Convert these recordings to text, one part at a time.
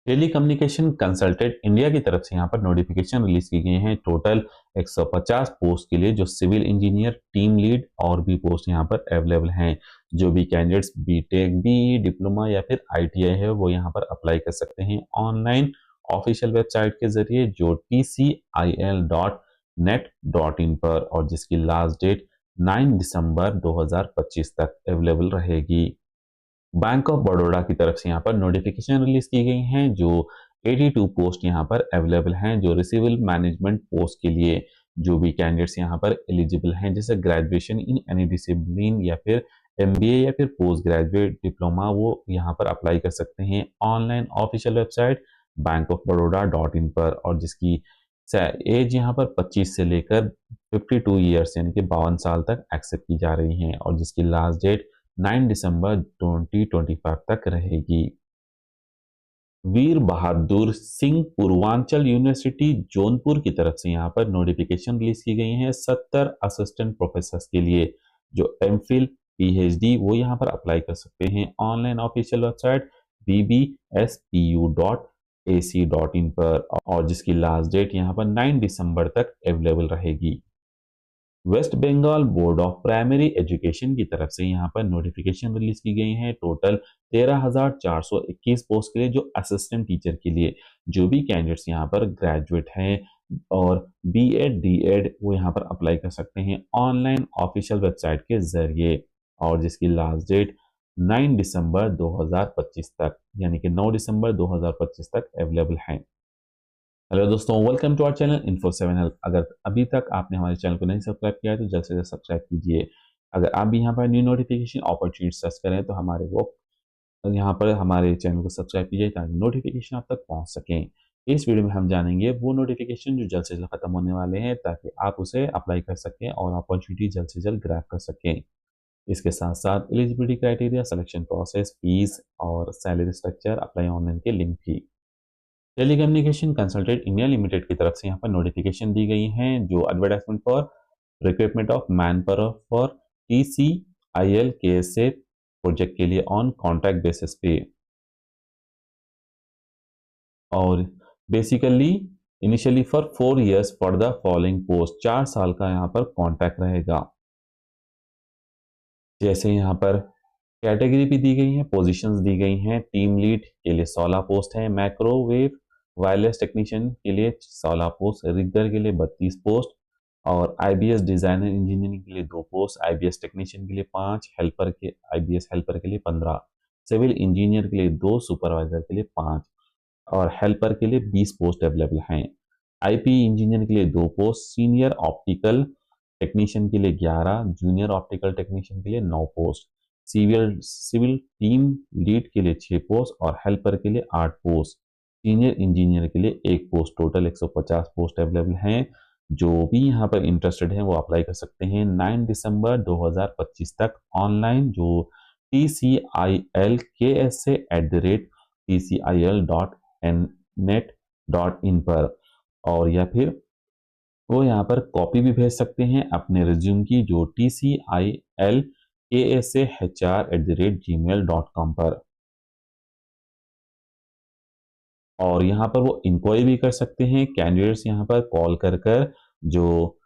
Telecommunication consultant India की तरफ से यहाँ पर नोटिफिकेशन रिलीज की गई है। टोटल 150 पोस्ट के लिए, जो सिविल इंजीनियर, टीम लीड और भी पोस्ट यहाँ पर अवेलेबल हैं। जो भी कैंडिडेट्स बीटेक, बीई, डिप्लोमा या फिर आईटीआई है, वो यहाँ पर अप्लाई कर सकते हैं ऑनलाइन ऑफिशियल वेबसाइट के जरिए, जो tcil.net.in पर, और जिसकी लास्ट डेट 9 दिसंबर 2025 तक अवेलेबल रहेगी। बैंक ऑफ बड़ौदा की तरफ से यहाँ पर नोटिफिकेशन रिलीज की गई हैं, जो 82 पोस्ट यहाँ पर अवेलेबल हैं, जो रिसीवेबल मैनेजमेंट पोस्ट के लिए। जो भी कैंडिडेट्स यहाँ पर एलिजिबल हैं, जैसे ग्रेजुएशन इन एनी डिसिप्लिन या फिर एमबीए या फिर पोस्ट ग्रेजुएट डिप्लोमा, वो यहाँ पर अप्लाई कर सकते हैं ऑनलाइन ऑफिशियल वेबसाइट bankofbaroda.in पर, और जिसकी एज यहाँ पर 25 से लेकर 52 ईयर्स यानी कि 52 साल तक एक्सेप्ट की जा रही हैं, और जिसकी लास्ट डेट 9 दिसंबर 2025 तक रहेगी। वीर बहादुर सिंह पूर्वांचल यूनिवर्सिटी जौनपुर की तरफ से यहाँ पर नोटिफिकेशन रिलीज की गई है 70 असिस्टेंट प्रोफेसर के लिए, जो एमफिल पीएचडी वो यहाँ पर अप्लाई कर सकते हैं ऑनलाइन ऑफिशियल वेबसाइट bbspu.ac.in पर, और जिसकी लास्ट डेट यहाँ पर 9 दिसंबर तक अवेलेबल रहेगी। West Bengal Board of Primary Education की तरफ से यहाँ पर नोटिफिकेशन रिलीज की गई है। टोटल 13,421 पोस्ट के लिए, जो असिस्टेंट टीचर के लिए। जो भी कैंडिडेट्स यहाँ पर ग्रेजुएट हैं और बीएड डीएड, वो यहाँ पर अप्लाई कर सकते हैं ऑनलाइन ऑफिशियल वेबसाइट के जरिए, और जिसकी लास्ट डेट 9 दिसंबर 2025 तक यानी कि 9 दिसंबर 2025 तक अवेलेबल है। हेलो दोस्तों, welcome to our channel info 7 help. अगर अभी तक आपने हमारे चैनल को नहीं सब्सक्राइब किया है तो जल्द से जल्द सब्सक्राइब कीजिए। अगर आप भी यहाँ पर न्यू नोटिफिकेशन अपॉर्चुनिटी सर्च करें तो यहाँ पर हमारे चैनल को सब्सक्राइब कीजिए, ताकि नोटिफिकेशन आप तक पहुँच सकें। इस वीडियो में हम जानेंगे वो नोटिफिकेशन जो जल्द से जल्द खत्म होने वाले हैं, ताकि आप उसे अप्लाई कर सकें और अपॉर्चुनिटी जल्द से जल्द ग्रैब कर सकें। इसके साथ साथ eligibility criteria, selection process, fees और सैलरी स्ट्रक्चर, अप्लाई ऑनलाइन के लिंक भी। टेलीकम्युनिकेशन कंसल्टेंट इंडिया लिमिटेड की तरफ से यहाँ पर नोटिफिकेशन दी गई है, जो advertisement for recruitment of man power for TCIL KSA project के लिए ऑन कॉन्ट्रैक्ट बेसिस पे, और basically initially for 4 years for the following post. 4 साल का यहाँ पर कॉन्ट्रैक्ट रहेगा। जैसे यहाँ पर कैटेगरी भी दी गई है, पोजीशंस दी गई हैं। टीम लीड के लिए 16 पोस्ट है, माइक्रोवेव वायरलेस टेक्नीशियन के लिए 16 पोस्ट, रिगर के लिए 32 पोस्ट, और आईबीएस डिजाइनर इंजीनियरिंग के लिए 2 पोस्ट, आईबीएस टेक्नीशियन के लिए 5, आईबीएस हेल्पर के लिए 15, सिविल इंजीनियर के लिए 2, सुपरवाइजर के लिए 5, और हेल्पर के लिए 20 पोस्ट अवेलेबल हैं। आईपी इंजीनियर के लिए 2 पोस्ट, सीनियर ऑप्टिकल टेक्नीशियन के लिए 11, जूनियर ऑप्टिकल टेक्नीशियन के लिए 9 पोस्ट, सिविल टीम लीड के लिए 6 पोस्ट और हेल्पर के लिए 8 पोस्ट, सीनियर इंजीनियर के लिए 1 पोस्ट। टोटल 150 पोस्ट अवेलेबल हैं। जो भी यहाँ पर इंटरेस्टेड हैं वो अप्लाई कर सकते हैं 9 दिसंबर 2025 तक ऑनलाइन, जो tcil@tcil.net.in पर, और या फिर वो यहाँ पर कॉपी भी भेज सकते हैं अपने रिज्यूम की, जो tcil@kashr@gmail.com पर, और यहाँ पर वो इंक्वायरी भी कर सकते हैं कैंडिडेट्स यहाँ पर कॉल कर जो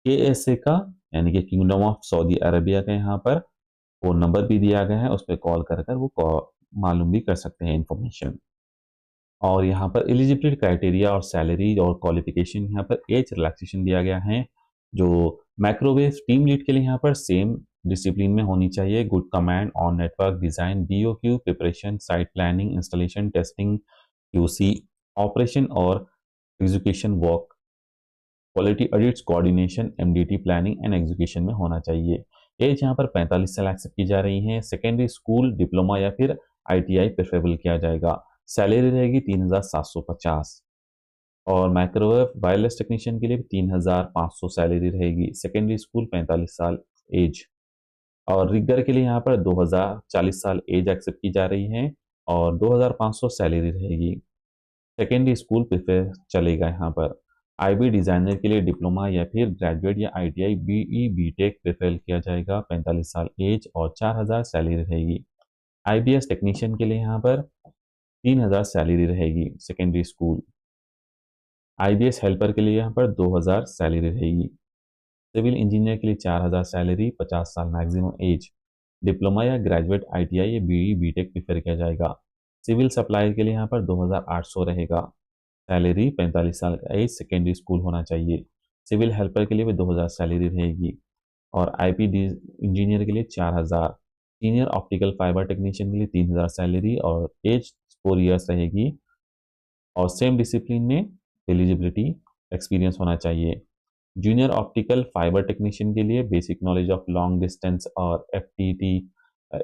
KSA का यानी कि किंगडम ऑफ सऊदी अरबिया का यहाँ पर फोन नंबर भी दिया गया है, उस पर कॉल कर वो मालूम भी कर सकते हैं इंफॉर्मेशन। और यहाँ पर एलिजिबिलिटी क्राइटेरिया और सैलरी और क्वालिफिकेशन, यहाँ पर एज रिलैक्सेशन दिया गया है। जो माइक्रोवेव टीम लीड के लिए यहाँ पर सेम डिसिप्लिन में होनी चाहिए, good command on network design, BOQ preparation, site planning, installation, testing, QC operation और execution work, quality audits, coordination, MDT planning and execution में होना चाहिए। एज यहाँ पर 45 साल एक्सेप्ट की जा रही है। सेकेंडरी स्कूल, डिप्लोमा या फिर ITI प्रेफरेबल किया जाएगा। सैलरी रहेगी 3,750, और माइक्रोवेव वायरलेस टेक्नीशियन के लिए 3,500 सैलरी रहेगी। सेकेंडरी स्कूल 45 साल एज, और रिगर के लिए यहाँ पर 2,040 साल एज एक्सेप्ट की जा रही है और 2,500 सैलरी रहेगी। सेकेंडरी स्कूल प्रेफर चलेगा यहाँ पर। IB डिजाइनर के लिए डिप्लोमा या फिर ग्रेजुएट या ITI BE बीटेक प्रेफर किया जाएगा, 45 साल एज और 4,000 सैलरी रहेगी। IBS टेक्नीशियन के लिए यहाँ पर 3000 सैलरी रहेगी। सेकेंडरी स्कूल IBS हेल्पर के लिए यहाँ पर 2000 सैलरी रहेगी। सिविल इंजीनियर के लिए 4000 सैलरी, 50 साल मैक्सिमम एज। डिप्लोमा या ग्रेजुएट ITI या BE BTech प्रीफर किया जाएगा। सिविल सप्लायर के लिए यहाँ पर 2800 रहेगा। सैलरी 45 साल का एज, सेकेंडरी स्कूल होना चाहिए। सिविल हेल्पर के लिए भी 2000 सैलरी रहेगी। और IPD इंजीनियर के लिए 4000। सीनियर ऑप्टिकल फाइबर टेक्नीशियन के लिए 3000 सैलरी और एज 4 ईयर्स रहेगी। और सेम डिसिप्लिन में एलिजिबिलिटी एक्सपीरियंस होना चाहिए। जूनियर ऑप्टिकल फाइबर टेक्नीशियन के लिए basic knowledge of long distance और FTT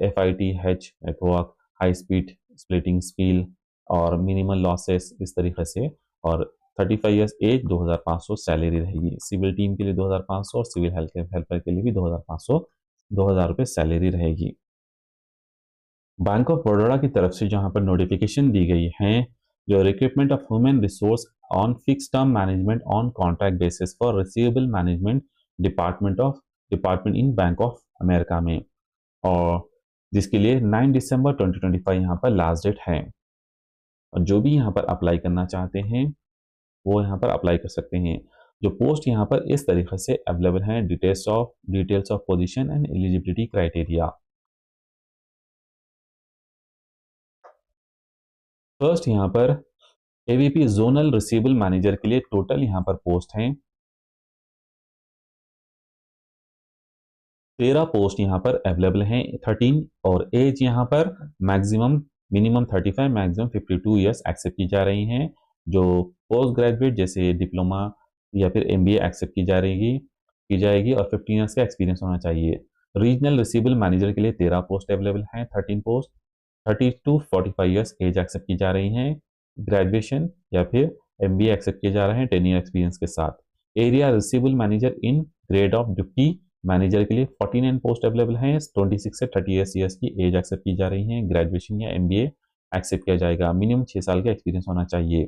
FITH network, high speed splitting spill और मिनिमल लॉसेस, इस तरीके से। और 35 ईयर्स एज, 2500 सैलरी रहेगी। सिविल टीम के लिए 2500 और सिविल हेल्पर के लिए भी 2500, 2000 रुपये सैलरी रहेगी। बैंक ऑफ बड़ौदा की तरफ से जहां पर नोटिफिकेशन दी गई है, जो recruitment of human resource on fix term management on contract basis for receivable management department in bank of America में, और जिसके लिए 9 दिसंबर 2025 यहाँ पर लास्ट डेट है। और जो भी यहाँ पर अप्लाई करना चाहते हैं वो यहाँ पर अप्लाई कर सकते हैं। जो पोस्ट यहाँ पर इस तरीके से अवेलेबल हैं, details of position and eligibility criteria. First यहाँ पर AVP जोनल रिसीवेबल मैनेजर के लिए टोटल यहाँ पर पोस्ट हैं 13 पोस्ट यहाँ पर अवेलेबल हैं 13, और एज यहाँ पर मिनिमम 35, मैक्सिमम 52 ईयर्स एक्सेप्ट की जा रही हैं। जो पोस्ट ग्रेजुएट जैसे डिप्लोमा या फिर MBA एक्सेप्ट की जाएगी और 15 ईयर्स का एक्सपीरियंस होना चाहिए। रीजनल रिसीवेबल मैनेजर के लिए 13 पोस्ट अवेलेबल हैं, 13 post, 30 to 45 years age accept की जा रही हैं। ग्रेजुएशन या फिर MBA एक्सेप्ट किए जा रहे हैं 10 ईयर एक्सपीरियंस के साथ। Area receivable manager in grade of deputy manager के लिए 49 पोस्ट अवेलेबल हैं, 26 से 30 ईयर्स की एज एक्सेप्ट की जा रही है। ग्रेजुएशन या MBA एक्सेप्ट किया जाएगा। मिनिमम 6 साल का एक्सपीरियंस होना चाहिए।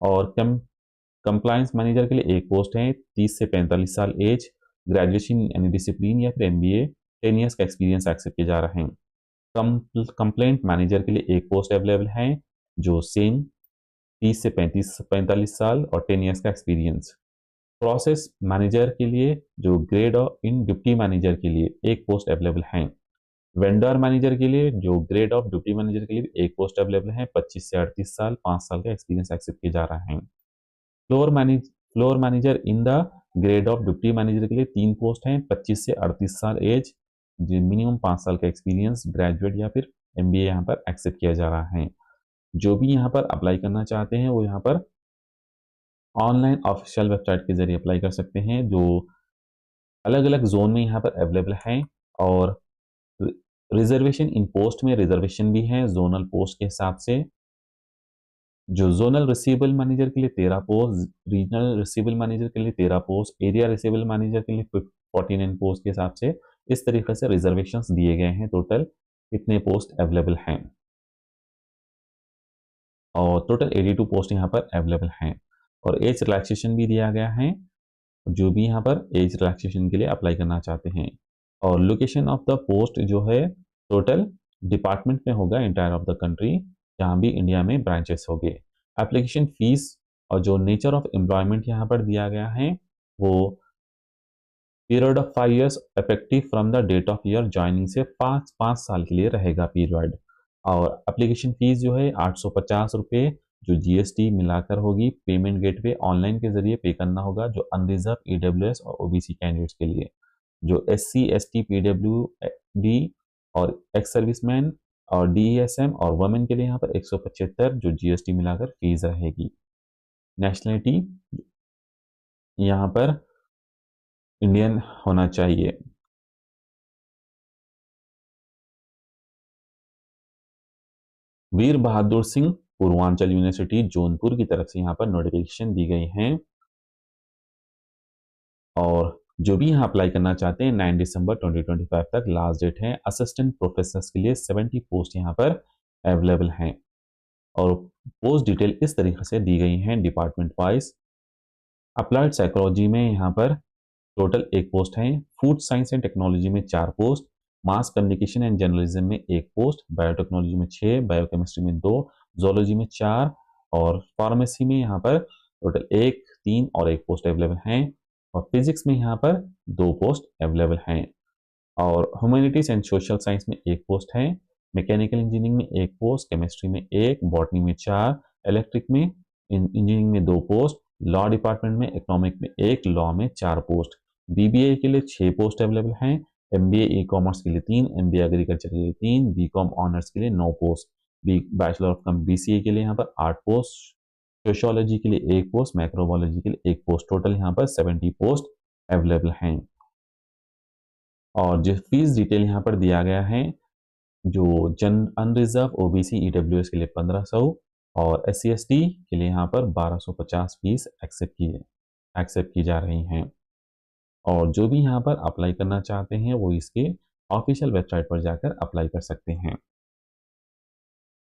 और कंप्लायंस मैनेजर के लिए एक पोस्ट है, 30 से 45 साल एज, ग्रेजुएशन यानी डिसिप्लिन या फिर MBA, 10 ईयर्स का एक्सपीरियंस एक्सेप्ट किए जा रहे हैं। कंप्लेंट मैनेजर के लिए एक पोस्ट अवेलेबल है, जो सेम 30 से 45 साल और 10 ईयर्स का एक्सपीरियंस। प्रोसेस मैनेजर के लिए जो grade of in deputy manager के लिए एक पोस्ट अवेलेबल है। वेंडर मैनेजर के लिए जो ग्रेड ऑफ डिप्टी मैनेजर के लिए एक पोस्ट अवेलेबल है, 25 से 38 साल, 5 साल का एक्सपीरियंस एक्सेप्ट किया जा रहा है। Floor manager in the grade of deputy manager के लिए 3 पोस्ट हैं, 25 से 38 साल एज, मिनिमम 5 साल का एक्सपीरियंस, ग्रेजुएट या फिर MBA यहाँ पर एक्सेप्ट किया जा रहा है। जो भी यहाँ पर अप्लाई करना चाहते हैं वो यहाँ पर ऑनलाइन ऑफिशियल वेबसाइट के जरिए अप्लाई कर सकते हैं, जो अलग अलग जोन में यहाँ पर अवेलेबल हैं। और रिजर्वेशन इन पोस्ट में रिजर्वेशन भी है जोनल पोस्ट के हिसाब से। जो जोनल रिसीवेबल मैनेजर के लिए 13 पोस्ट, रीजनल रिसीवेबल मैनेजर के लिए 13 पोस्ट, एरिया रिसीवेबल मैनेजर के लिए 49 पोस्ट के हिसाब से इस तरीके से रिजर्वेशंस दिए गए हैं। टोटल इतने पोस्ट अवेलेबल हैं और टोटल 82 पोस्ट यहाँ पर अवेलेबल हैं। और एज रिलैक्सेशन भी दिया गया है, जो भी यहाँ पर एज रिलैक्सेशन के लिए अप्लाई करना चाहते हैं। और लोकेशन ऑफ द पोस्ट जो है टोटल डिपार्टमेंट में होगा इंटायर ऑफ द कंट्री, जहाँ भी इंडिया में ब्रांचेस होंगे। एप्लीकेशन फीस और जो नेचर ऑफ एम्प्लॉयमेंट यहाँ पर दिया गया है वो period of 5 years effective from the date of year joining से 5 साल के लिए रहेगा पीरियड। और एप्लीकेशन फीस जो है 850 रुपये, जो GST मिलाकर होगी। पेमेंट गेटवे ऑनलाइन के जरिए पे करना होगा, जो अनरिजर्व EWS और OBC कैंडिडेट्स के लिए। जो SC ST PWD और एक्स सर्विसमैन और DESM और वुमेन के लिए यहाँ पर 175, जो GST मिलाकर फीस रहेगी। नेशनलिटी यहाँ पर इंडियन होना चाहिए। वीर बहादुर सिंह पूर्वांचल यूनिवर्सिटी जौनपुर की तरफ से यहाँ पर नोटिफिकेशन दी गई है। और जो भी यहाँ अप्लाई करना चाहते हैं 9 दिसंबर 2025 तक लास्ट डेट है। असिस्टेंट प्रोफेसर के लिए 70 पोस्ट यहाँ पर अवेलेबल हैं। और पोस्ट डिटेल इस तरीके से दी गई हैं डिपार्टमेंट वाइज। अप्लाइड साइकोलॉजी में यहाँ पर टोटल एक पोस्ट है। फूड साइंस एंड टेक्नोलॉजी में 4 post, mass communication and journalism में 1 पोस्ट, बायोटेक्नोलॉजी में 6, बायोकेमिस्ट्री में 2, जोलॉजी में 4 और फार्मेसी में यहाँ पर टोटल 1, 3 और 1 पोस्ट अवेलेबल हैं और फिजिक्स में यहाँ पर 2 पोस्ट अवेलेबल हैं और ह्यूमैनिटीज एंड सोशल साइंस में 1 पोस्ट है, मैकेनिकल इंजीनियरिंग में 1 पोस्ट, केमिस्ट्री में 1, बॉटनी में 4, इलेक्ट्रिक में इंजीनियरिंग में 2 पोस्ट, लॉ डिपार्टमेंट में इकोनॉमिक में 1, लॉ में 4 पोस्ट, बीबीए के लिए 6 पोस्ट अवेलेबल हैं, एमबीए ई कॉमर्स के लिए 3, एमबीए एग्रीकल्चर के लिए 3, बीकॉम ऑनर्स के लिए 9 post, bachelor of come BCA के लिए यहाँ पर 8 पोस्ट, सोशियोलॉजी के लिए 1 पोस्ट, माइक्रोबायोलॉजी के लिए 1 पोस्ट, टोटल यहाँ पर 70 पोस्ट अवेलेबल हैं। और जो फीस डिटेल यहाँ पर दिया गया है, जो जन अनरिजर्व ओबीसी ईडब्ल्यूएस के लिए 1500 और एससी एसटी के लिए यहाँ पर 1250 फीस एक्सेप्ट की जा रही हैं। और जो भी यहाँ पर अप्लाई करना चाहते हैं वो इसके ऑफिशियल वेबसाइट पर जाकर अप्लाई कर सकते हैं।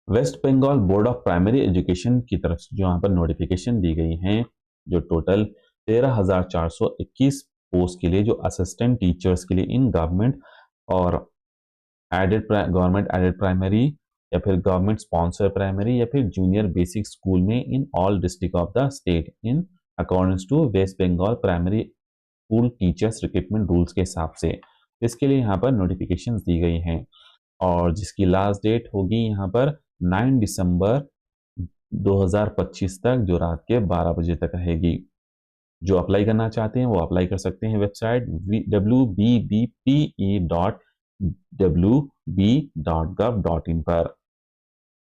West Bengal Board of Primary Education की तरफ से जो यहाँ पर नोटिफिकेशन दी गई है, जो टोटल 13,421 पोस्ट के लिए जो असिस्टेंट टीचर्स के लिए इन गवर्नमेंट और गवर्नमेंट एडेड प्राइमरी या फिर गवर्नमेंट स्पॉन्सर प्राइमरी या फिर जूनियर बेसिक स्कूल में in all district of the state in according to West Bengal Primary school Teachers Recruitment Rules के हिसाब से इसके लिए यहाँ पर नोटिफिकेशन दी गई हैं और जिसकी लास्ट डेट होगी यहाँ पर 9 दिसंबर 2025 तक, जो रात के 12 बजे तक रहेगी। जो अप्लाई करना चाहते हैं वो अप्लाई कर सकते हैं वेबसाइट wbbpe.wb.gov.in पर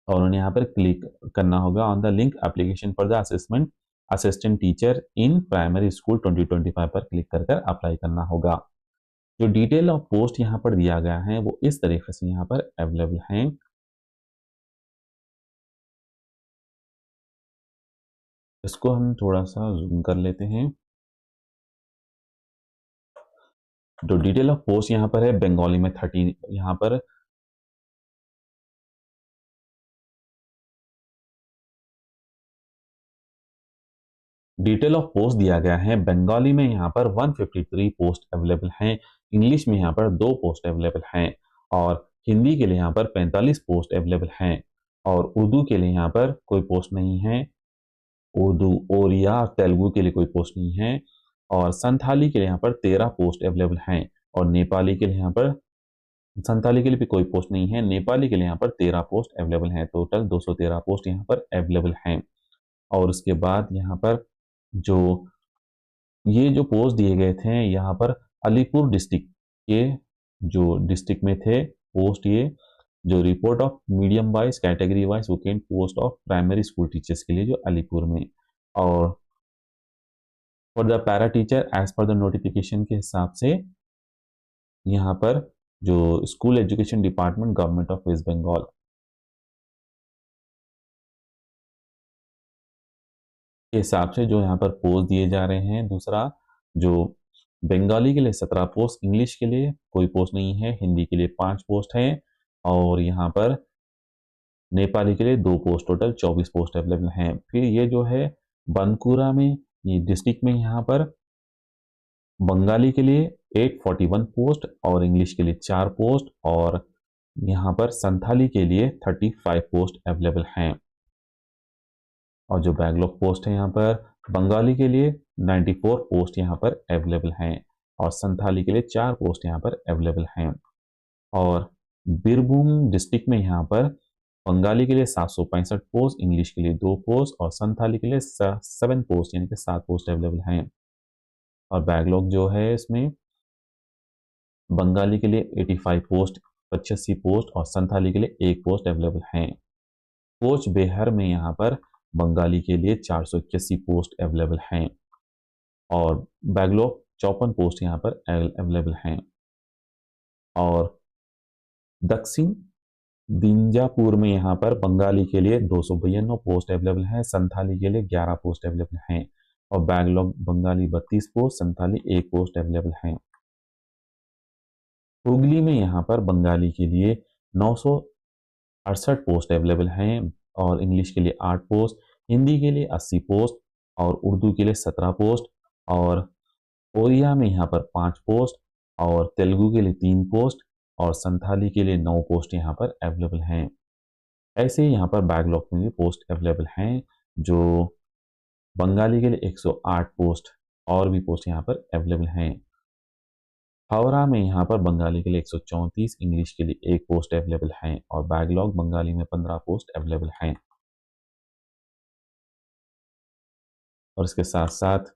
और उन्हें यहाँ पर क्लिक करना होगा on the link application for the assessment assistant teacher in primary school 2025 पर क्लिक कर अप्लाई करना होगा। जो डिटेल ऑफ पोस्ट यहाँ पर दिया गया है वो इस तरीके से यहाँ पर अवेलेबल हैं। इसको हम थोड़ा सा जूम कर लेते हैं। जो डिटेल ऑफ पोस्ट यहाँ पर है बंगाली में 13 यहाँ पर डिटेल ऑफ पोस्ट दिया गया है। बंगाली में यहाँ पर 153 पोस्ट अवेलेबल हैं, इंग्लिश में यहाँ पर 2 पोस्ट अवेलेबल हैं और हिंदी के लिए यहाँ पर 45 पोस्ट अवेलेबल हैं और उर्दू के लिए यहाँ पर कोई पोस्ट नहीं है। उर्दू, ओरिया और तेलुगु के लिए कोई पोस्ट नहीं है और संथाली के लिए यहाँ पर 13 पोस्ट अवेलेबल हैं और नेपाली के लिए यहाँ पर संथाली के लिए भी कोई पोस्ट नहीं है। नेपाली के लिए यहाँ पर 13 पोस्ट अवेलेबल हैं। टोटल 213 पोस्ट यहाँ पर अवेलेबल हैं और उसके बाद यहाँ पर ये जो पोस्ट दिए गए थे यहाँ पर अलीपुर डिस्ट्रिक्ट के जो डिस्ट्रिक्ट में थे पोस्ट, ये जो report of medium wise category wise vacant post of primary school teachers के लिए जो अलीपुर में और for the para teacher as per the notification के हिसाब से यहाँ पर जो school education department government of West Bengal के हिसाब से जो यहाँ पर पोस्ट दिए जा रहे हैं। दूसरा, जो बंगाली के लिए 17 पोस्ट, इंग्लिश के लिए कोई पोस्ट नहीं है, हिंदी के लिए 5 पोस्ट हैं और यहाँ पर नेपाली के लिए 2 पोस्ट, टोटल 24 पोस्ट अवेलेबल हैं। फिर ये जो है बांकुरा में ये डिस्ट्रिक्ट में यहाँ पर बंगाली के लिए 841 पोस्ट और इंग्लिश के लिए 4 पोस्ट और यहाँ पर संथाली के लिए 35 पोस्ट अवेलेबल हैं और जो बैकलॉग पोस्ट है यहाँ पर बंगाली के लिए 94 पोस्ट यहाँ पर अवेलेबल हैं और संथाली के लिए 4 पोस्ट यहाँ पर अवेलेबल हैं और बीरभूम डिस्ट्रिक्ट में यहाँ पर बंगाली के लिए 765 पोस्ट, इंग्लिश के लिए 2 पोस्ट और संथाली के लिए 7 पोस्ट यानी कि 7 पोस्ट अवेलेबल हैं और बैकलॉग जो है इसमें बंगाली के लिए 85 पोस्ट, 85 पोस्ट और संथाली के लिए 1 पोस्ट अवेलेबल हैं। कोच बिहार में यहाँ पर बंगाली के लिए 481 पोस्ट अवेलेबल हैं और बैकलॉग 54 पोस्ट यहाँ पर अवेलेबल हैं और दक्षिण दिंजापुर में यहाँ पर बंगाली के लिए 292 पोस्ट अवेलेबल हैं, संथाली के लिए 11 पोस्ट अवेलेबल हैं और backlog Bengali 32 post, Santhali 1 post available हैं। हुगली में यहाँ पर बंगाली के लिए 968 पोस्ट अवेलेबल हैं और इंग्लिश के लिए 8 पोस्ट, हिंदी के लिए 80 पोस्ट और उर्दू के लिए 17 पोस्ट और ओरिया में यहाँ पर 5 पोस्ट और तेलुगु के लिए 3 पोस्ट और संथाली के लिए 9 पोस्ट यहाँ पर अवेलेबल हैं। ऐसे ही यहाँ पर बैकलॉग में भी पोस्ट अवेलेबल हैं, जो बंगाली के लिए 108 पोस्ट और भी पोस्ट यहाँ पर अवेलेबल हैं। हावड़ा में यहाँ पर बंगाली के लिए 134, इंग्लिश के लिए एक पोस्ट अवेलेबल हैं और बैकलॉग बंगाली में 15 पोस्ट अवेलेबल हैं। और इसके साथ साथ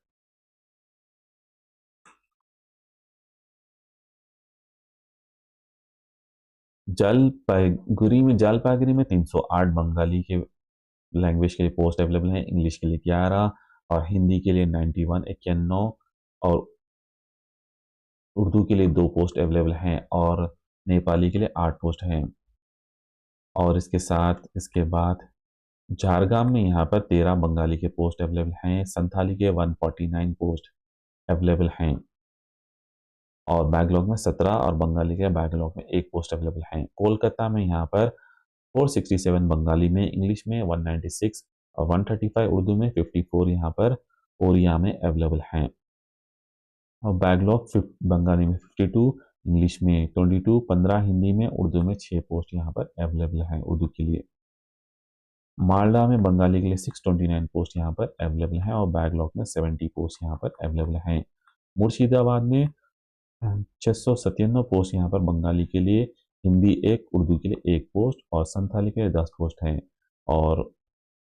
जलपाईगुड़ी में 308 बंगाली के लैंग्वेज के लिए पोस्ट अवेलेबल हैं, इंग्लिश के लिए 11 और हिंदी के लिए 91 91 और उर्दू के लिए 2 पोस्ट अवेलेबल हैं और नेपाली के लिए 8 पोस्ट हैं। और इसके बाद झारग्राम में यहाँ पर 13 बंगाली के पोस्ट अवेलेबल हैं, संथाली के 149 पोस्ट अवेलेबल हैं और बैकलॉग में 17 और बंगाली के बैकलॉग में एक पोस्ट अवेलेबल हैं। कोलकाता में यहाँ पर 467 बंगाली में, इंग्लिश में 196 और 135 उर्दू में 54 यहाँ पर ओरिया में अवेलेबल हैं और बैकलॉग बंगाली में 52, इंग्लिश में 22, 15 हिंदी में, उर्दू में 6 पोस्ट यहाँ पर अवेलेबल हैं उर्दू के लिए। मालदा में बंगाली के लिए 629 पोस्ट यहाँ पर अवेलेबल हैं और बैकलॉग में 70 पोस्ट यहाँ पर अवेलेबल हैं। मुर्शिदाबाद में 697 पोस्ट यहाँ पर बंगाली के लिए, हिंदी एक, उर्दू के लिए एक पोस्ट और संथाली के लिए 10 पोस्ट हैं और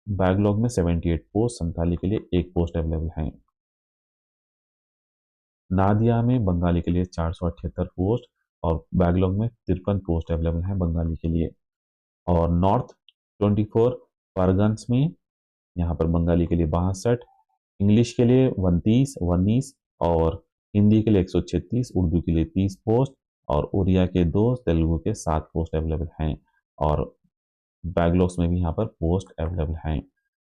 बैकलॉग में 78 पोस्ट, संथाली के लिए एक पोस्ट अवेलेबल हैं। नादिया में बंगाली के लिए 478 पोस्ट और बैकलॉग में 53 पोस्ट अवेलेबल हैं बंगाली के लिए। और नॉर्थ 24 परगन्स में यहाँ पर बंगाली के लिए 62, इंग्लिश के लिए 29 19 और हिंदी के लिए 136, उर्दू के लिए 30 पोस्ट और उड़िया के 2, तेलुगु के 7 पोस्ट अवेलेबल हैं और बैकलॉग्स में भी यहाँ पर पोस्ट अवेलेबल हैं।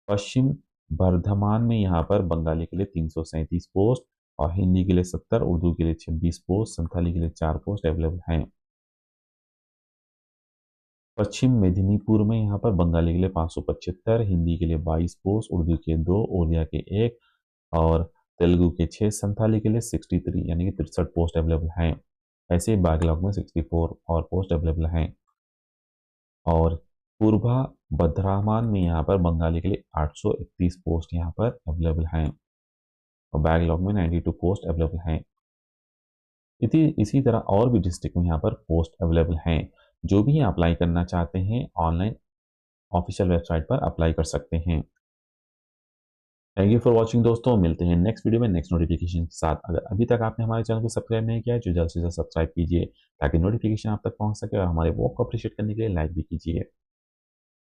पश्चिम बर्धमान में यहाँ पर बंगाली के लिए 337 पोस्ट और हिंदी के लिए 70, उर्दू के लिए 26 पोस्ट, संथाली के लिए 4 पोस्ट अवेलेबल हैं। पश्चिम मेदिनीपुर में यहाँ पर बंगाली के लिए 575, हिंदी के लिए 22 पोस्ट, उर्दू के 2, ओडिया के 1 और तेलुगु के 6, संथाली के लिए 63 यानी कि 63 पोस्ट अवेलेबल हैं। ऐसे ही बैकलॉग में 64 और पोस्ट अवेलेबल हैं। और पूर्वा बद्रामान में यहाँ पर बंगाली के लिए 831 पोस्ट यहाँ पर अवेलेबल हैं और बैकलॉग में 92 पोस्ट अवेलेबल हैं। इसी तरह और भी डिस्ट्रिक्ट में यहाँ पर पोस्ट अवेलेबल हैं। जो भी अप्लाई करना चाहते हैं ऑनलाइन ऑफिशियल वेबसाइट पर अप्लाई कर सकते हैं। थैंक यू फॉर वॉचिंग दोस्तों, मिलते हैं नेक्स्ट वीडियो में नेक्स्ट नोटिफिकेशन के साथ। अगर अभी तक आपने हमारे चैनल को सब्सक्राइब नहीं किया है तो जल्द से जल्द सब्सक्राइब कीजिए ताकि नोटिफिकेशन आप तक पहुंच सके और हमारे वर्क को अप्रिशिएट करने के लिए लाइक भी कीजिए।